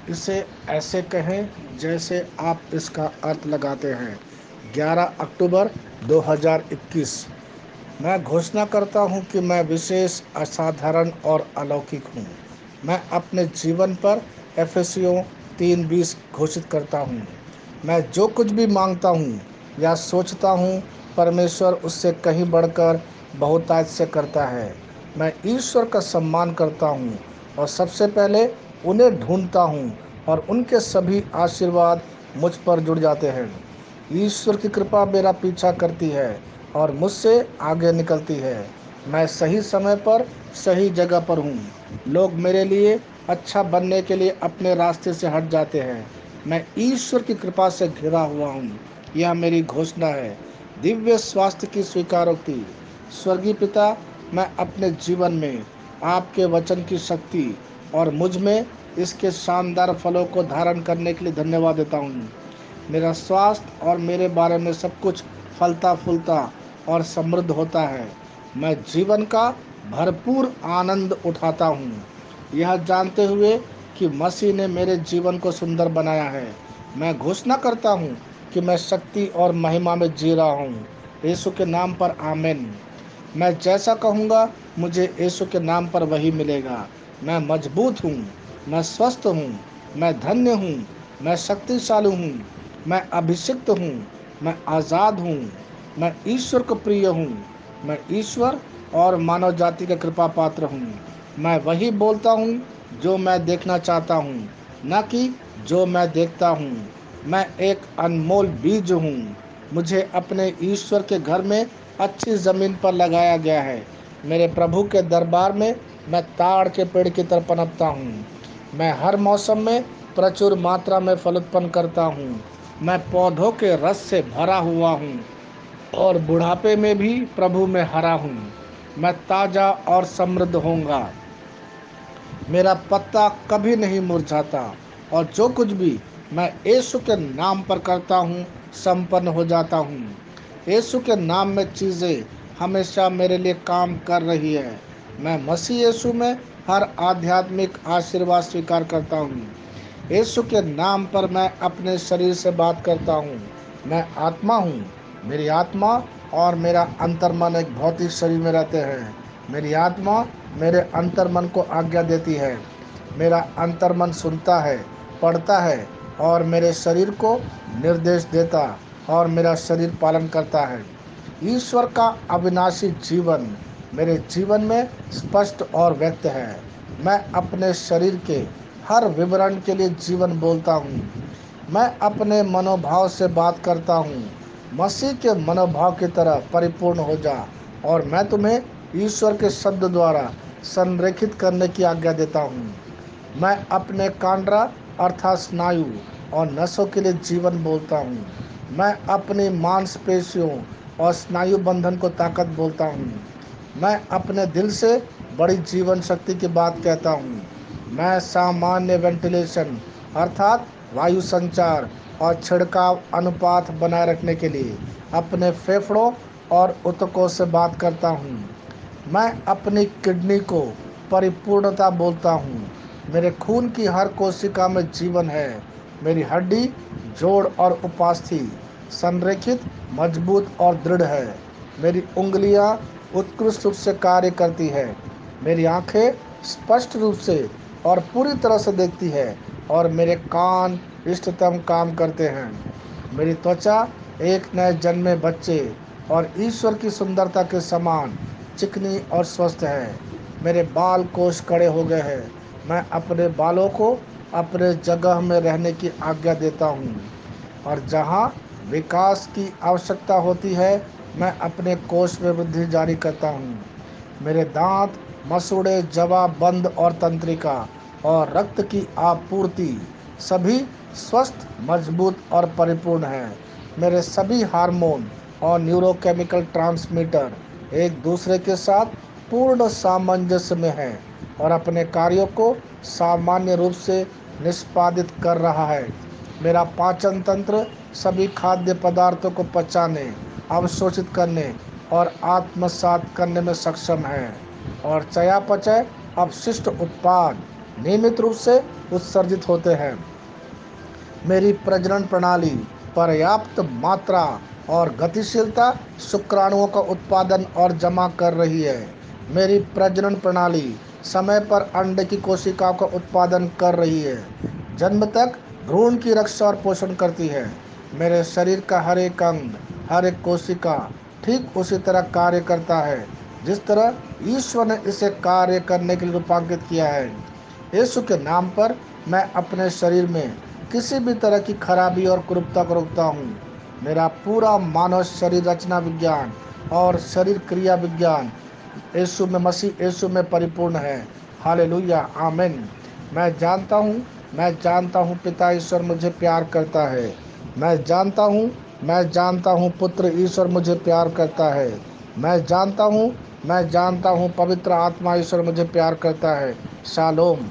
इसे ऐसे कहें जैसे आप इसका अर्थ लगाते हैं। 11 अक्टूबर 2021। मैं घोषणा करता हूँ कि मैं विशेष, असाधारण और अलौकिक हूँ। मैं अपने जीवन पर एफएससियों 3:20 घोषित करता हूँ। मैं जो कुछ भी मांगता हूँ या सोचता हूँ, परमेश्वर उससे कहीं बढ़कर बहुतायत से करता है। मैं ईश्वर का सम्मान करता हूँ और सबसे पहले उन्हें ढूंढता हूँ और उनके सभी आशीर्वाद मुझ पर जुड़ जाते हैं। ईश्वर की कृपा मेरा पीछा करती है और मुझसे आगे निकलती है। मैं सही समय पर सही जगह पर हूँ। लोग मेरे लिए अच्छा बनने के लिए अपने रास्ते से हट जाते हैं। मैं ईश्वर की कृपा से घिरा हुआ हूँ। यह मेरी घोषणा है। दिव्य स्वास्थ्य की स्वीकारोक्ति। स्वर्गीय पिता, मैं अपने जीवन में आपके वचन की शक्ति और मुझ में इसके शानदार फलों को धारण करने के लिए धन्यवाद देता हूँ। मेरा स्वास्थ्य और मेरे बारे में सब कुछ फलता फूलता और समृद्ध होता है। मैं जीवन का भरपूर आनंद उठाता हूँ, यह जानते हुए कि मसीह ने मेरे जीवन को सुंदर बनाया है। मैं घोषणा करता हूँ कि मैं शक्ति और महिमा में जी रहा हूँ। यीशु के नाम पर आमीन। मैं जैसा कहूँगा मुझे यीशु के नाम पर वही मिलेगा। मैं मजबूत हूँ, मैं स्वस्थ हूँ, मैं धन्य हूँ, मैं शक्तिशाली हूँ, मैं अभिषिक्त हूँ, मैं आज़ाद हूँ, मैं ईश्वर को प्रिय हूँ, मैं ईश्वर और मानव जाति का कृपा पात्र हूँ। मैं वही बोलता हूँ जो मैं देखना चाहता हूँ, न कि जो मैं देखता हूँ। मैं एक अनमोल बीज हूँ। मुझे अपने ईश्वर के घर में अच्छी ज़मीन पर लगाया गया है। मेरे प्रभु के दरबार में मैं ताड़ के पेड़ की तरह पनपता हूँ। मैं हर मौसम में प्रचुर मात्रा में फल उत्पन्न करता हूँ। मैं पौधों के रस से भरा हुआ हूँ और बुढ़ापे में भी प्रभु में हरा हूँ। मैं ताज़ा और समृद्ध होऊंगा। मेरा पत्ता कभी नहीं मुरझाता और जो कुछ भी मैं यीशु के नाम पर करता हूँ संपन्न हो जाता हूँ। यीशु के नाम में चीज़ें हमेशा मेरे लिए काम कर रही है। मैं मसीह यीशु में हर आध्यात्मिक आशीर्वाद स्वीकार करता हूँ। यीशु के नाम पर मैं अपने शरीर से बात करता हूँ। मैं आत्मा हूँ। मेरी आत्मा और मेरा अंतर्मन एक भौतिक शरीर में रहते हैं। मेरी आत्मा मेरे अंतर्मन को आज्ञा देती है। मेरा अंतर्मन सुनता है, पढ़ता है और मेरे शरीर को निर्देश देता और मेरा शरीर पालन करता है। ईश्वर का अविनाशी जीवन मेरे जीवन में स्पष्ट और व्यक्त है। मैं अपने शरीर के हर विवरण के लिए जीवन बोलता हूँ। मैं अपने मनोभाव से बात करता हूँ। मसीह के मनोभाव की तरह परिपूर्ण हो जा और मैं तुम्हें ईश्वर के शब्द द्वारा संरेखित करने की आज्ञा देता हूँ। मैं अपने कांड्रा अर्थात स्नायु और नसों के लिए जीवन बोलता हूँ। मैं अपनी मांसपेशियों और स्नायु बंधन को ताकत बोलता हूँ। मैं अपने दिल से बड़ी जीवन शक्ति की बात कहता हूँ। मैं सामान्य वेंटिलेशन अर्थात वायु संचार और छिड़काव अनुपात बनाए रखने के लिए अपने फेफड़ों और ऊतकों से बात करता हूँ। मैं अपनी किडनी को परिपूर्णता बोलता हूँ। मेरे खून की हर कोशिका में जीवन है। मेरी हड्डी, जोड़ और उपास्थि संरेखित, मजबूत और दृढ़ है। मेरी उंगलियां उत्कृष्ट रूप से कार्य करती है। मेरी आंखें स्पष्ट रूप से और पूरी तरह से देखती है और मेरे कान इष्टतम काम करते हैं। मेरी त्वचा एक नए जन्मे बच्चे और ईश्वर की सुंदरता के समान चिकनी और स्वस्थ है। मेरे बाल कोष कड़े हो गए हैं। मैं अपने बालों को अपने जगह में रहने की आज्ञा देता हूँ और जहाँ विकास की आवश्यकता होती है मैं अपने कोष में वृद्धि जारी करता हूँ। मेरे दांत, मसूड़े, जवा, बंद और तंत्रिका और रक्त की आपूर्ति सभी स्वस्थ, मजबूत और परिपूर्ण हैं। मेरे सभी हार्मोन और न्यूरोकेमिकल ट्रांसमीटर एक दूसरे के साथ पूर्ण सामंजस्य में हैं और अपने कार्यों को सामान्य रूप से निष्पादित कर रहा है। मेरा पाचन तंत्र सभी खाद्य पदार्थों को पचाने, अवशोषित करने और आत्मसात करने में सक्षम है और चयापचय अपशिष्ट उत्पाद नियमित रूप से उत्सर्जित होते हैं। मेरी प्रजनन प्रणाली पर्याप्त मात्रा और गतिशीलता शुक्राणुओं का उत्पादन और जमा कर रही है। मेरी प्रजनन प्रणाली समय पर अंडे की कोशिकाओं का उत्पादन कर रही है, जन्म तक भ्रूण की रक्षा और पोषण करती है। मेरे शरीर का हर एक अंग, हर एक कोशिका ठीक उसी तरह कार्य करता है जिस तरह ईश्वर ने इसे कार्य करने के लिए रूपांकित किया है। यीशु के नाम पर मैं अपने शरीर में किसी भी तरह की खराबी और कुरूपता को रोकता हूँ। मेरा पूरा मानव शरीर रचना विज्ञान और शरीर क्रिया विज्ञान यीशु में, मसीह यीशु में परिपूर्ण है। हालेलुया, आमीन। मैं जानता हूँ पिता ईश्वर मुझे प्यार करता है। मैं जानता हूँ पुत्र ईश्वर मुझे प्यार करता है। मैं जानता हूँ पवित्र आत्मा ईश्वर मुझे प्यार करता है। शालोम।